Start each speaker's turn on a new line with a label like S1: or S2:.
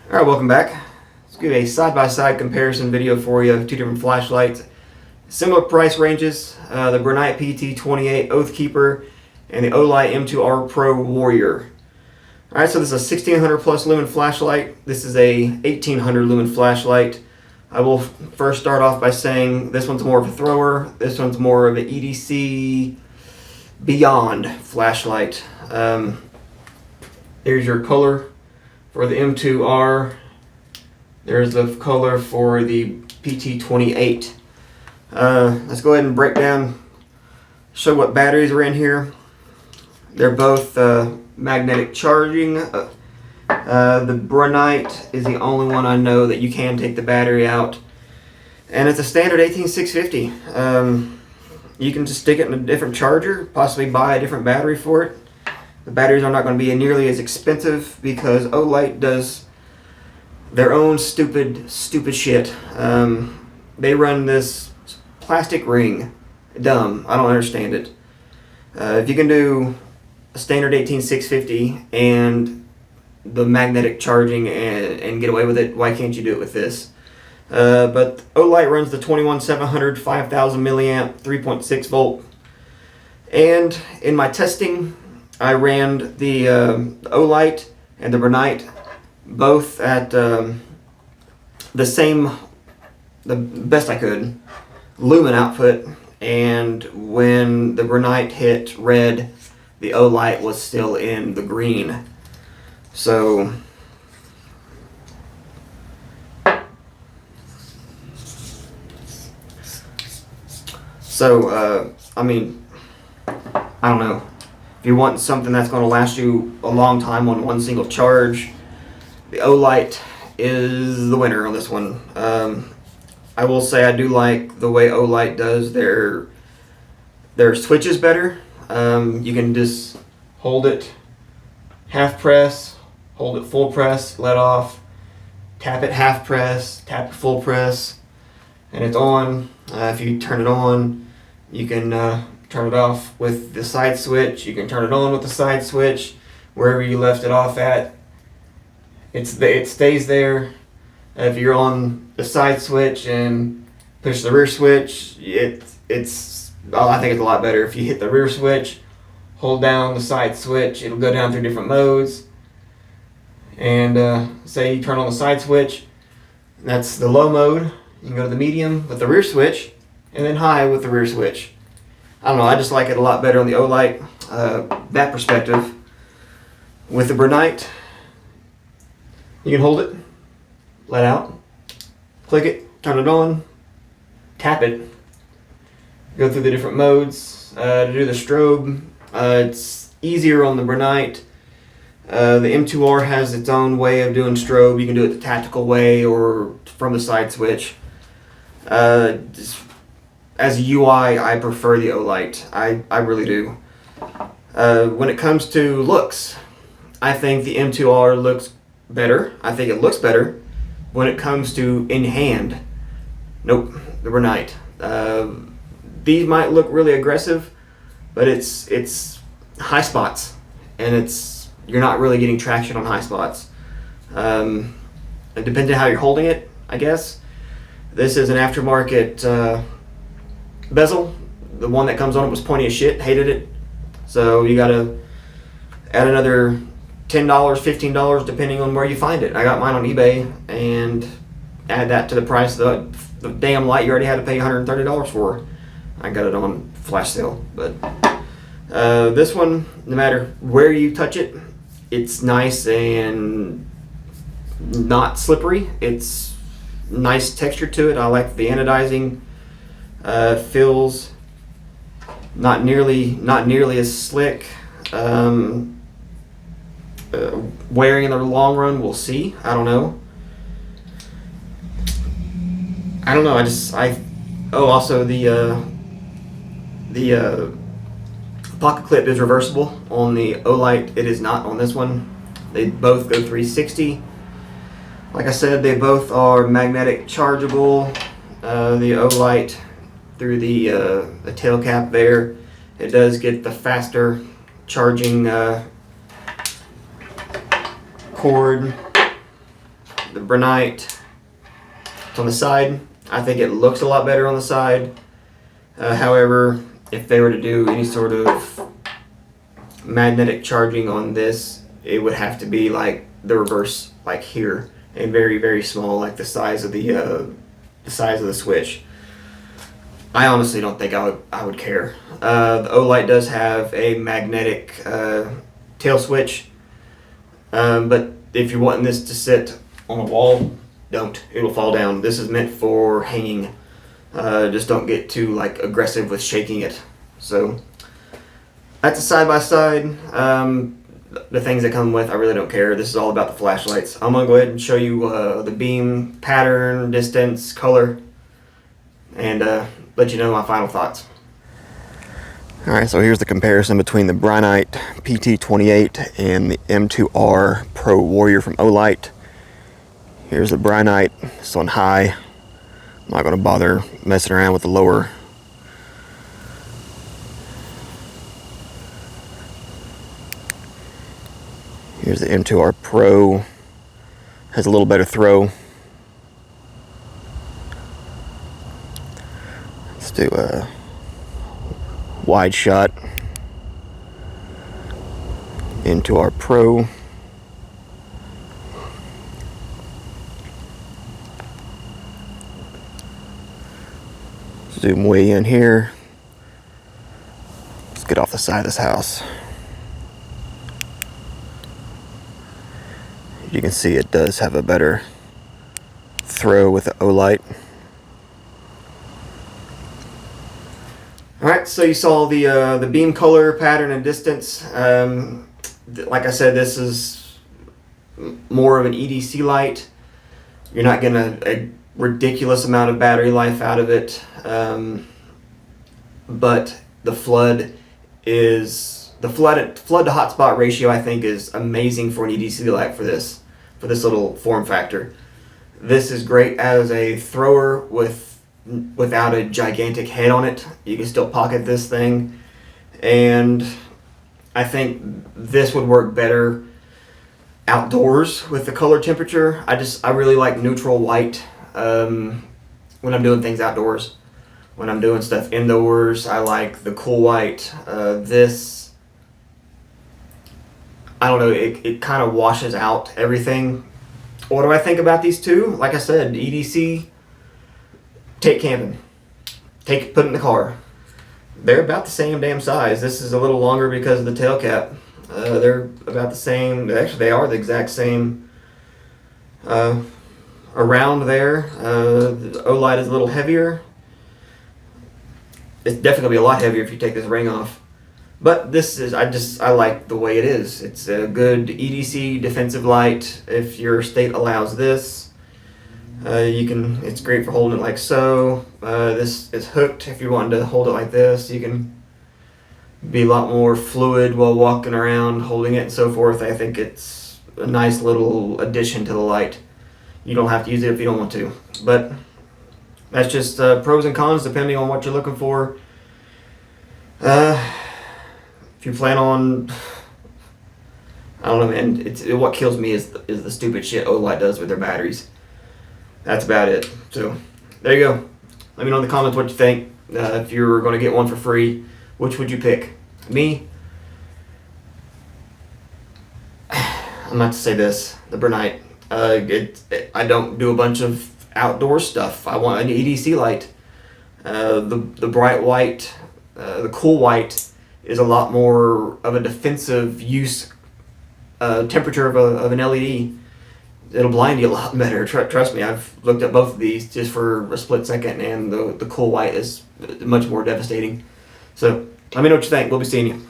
S1: Alright, welcome back. Let's do a side-by-side comparison video for you of two different flashlights. Similar price ranges, the Brinyte PT28 Oathkeeper and the Olight M2R Pro Warrior. Alright, so this is a 1600 plus lumen flashlight. This is a 1800 lumen flashlight. I will first start off by saying this one's more of a thrower, this one's more of an EDC beyond flashlight. There's your color for the M2R. There's the color for the PT28. Let's go ahead and break down, show what batteries are in here. They're both magnetic charging. The Brinyte is the only one I know that you can take the battery out. And it's a standard 18650. You can just stick it in a different charger, possibly buy a different battery for it. The batteries are not going to be nearly as expensive because Olight does their own stupid shit. They run this plastic ring. Dumb. I don't understand it. If you can do a standard 18650 and the magnetic charging and get away with it, why can't you do it with this? But Olight runs the 21700 5000 milliamp 3.6 volt. And in my testing, I ran the Olight and the Brinyte both at the best I could, lumen output, and when the Brinyte hit red, the Olight was still in the green. So I mean, I don't know. If you want something that's going to last you a long time on one single charge, the Olight is the winner on this one. I will say I do like the way Olight does their switches better. You can just hold it half press, hold it full press, let off, tap it half press, tap it full press, and it's on. If you turn it on, you can turn it off with the side switch. You can turn it on with the side switch. Wherever you left it off at, it stays there. If you're on the side switch and push the rear switch, I think it's a lot better. If you hit the rear switch, hold down the side switch, it'll go down through different modes. And say you turn on the side switch, that's the low mode. You can go to the medium with the rear switch, and then high with the rear switch. I don't know, I just like it a lot better on the Olight, that perspective. With the Brinyte, you can hold it, let out, click it, turn it on, tap it, go through the different modes. To do the strobe, it's easier on the Brinyte. The M2R has its own way of doing strobe. You can do it the tactical way or from the side switch. As a UI, I prefer the Olight. I really do. When it comes to looks, I think the M2R looks better. I think it looks better. When it comes to in hand, nope, the Brinyte. These might look really aggressive, but it's high spots, and you're not really getting traction on high spots. It depends on how you're holding it, I guess. This is an aftermarket bezel. The one that comes on it was pointy as shit. Hated it. So you gotta add another $10, $15 depending on where you find it. I got mine on eBay and add that to the price of the damn light you already had to pay $130 for. I got it on flash sale. But this one, no matter where you touch it, it's nice and not slippery. It's nice texture to it. I like the anodizing. Feels not nearly as slick. Wearing in the long run, we'll see. I don't know. Also the pocket clip is reversible on the Olight. It is not on this one. They both go 360. Like I said, they both are magnetic chargeable. The Olight through the tail cap there, it does get the faster charging cord. Brinyte. It's on the side. I think it looks a lot better on the side. However, if they were to do any sort of magnetic charging on this, it would have to be like the reverse, like here, and very, very small, like the size of the switch. I honestly don't think I would care. The Olight does have a magnetic tail switch, but if you're wanting this to sit on a wall, don't. It'll fall down. This is meant for hanging. Just don't get too like aggressive with shaking it. So that's a side-by-side. The things that come with, I really don't care. This is all about the flashlights. I'm gonna go ahead and show you the beam pattern, distance, color, and let you know my final thoughts. Alright, so here's the comparison between the Brinyte PT28 and the M2R Pro Warrior from Olight. Here's the Brinyte. It's on high. I'm not going to bother messing around with the lower. Here's the M2R Pro. Has a little better throw. Let's do a wide shot. M2R Pro. Zoom way in here. Let's get off the side of this house. You can see it does have a better throw with the Olight. Alright, so you saw the beam color, pattern, and distance. Like I said, this is more of an EDC light. You're not getting a ridiculous amount of battery life out of it, but the flood to hotspot ratio, I think, is amazing for an EDC light for this little form factor. This is great as a thrower without a gigantic head on it. You can still pocket this thing, and I think this would work better outdoors with the color temperature. I really like neutral white when I'm doing things outdoors. When I'm doing stuff indoors, I like the cool white. This, I don't know, it kind of washes out everything. What do I think about these two? Like I said, EDC, take camping. Put it in the car. They're about the same damn size. This is a little longer because of the tail cap. They're about the same. Actually, they are the exact same. Around there, the Olight is a little heavier. It's definitely gonna be a lot heavier if you take this ring off. But this is, I like the way it is. It's a good EDC defensive light. If your state allows this, it's great for holding it like so. This is hooked. If you're wanting to hold it like this, you can be a lot more fluid while walking around, holding it and so forth. I think it's a nice little addition to the light. You don't have to use it if you don't want to. But that's just pros and cons depending on what you're looking for. If you plan on, I don't know, man. What kills me is the stupid shit Olight does with their batteries. That's about it. So there you go. Let me know in the comments what you think. If you were going to get one for free, which would you pick? Me, I'm about to say this, the Brinyte. I don't do a bunch of outdoor stuff. I want an EDC light. The bright white, the cool white is a lot more of a defensive use temperature of an LED. It'll blind you a lot better. Trust me, I've looked at both of these just for a split second, and the cool white is much more devastating. So let me know what you think. We'll be seeing you.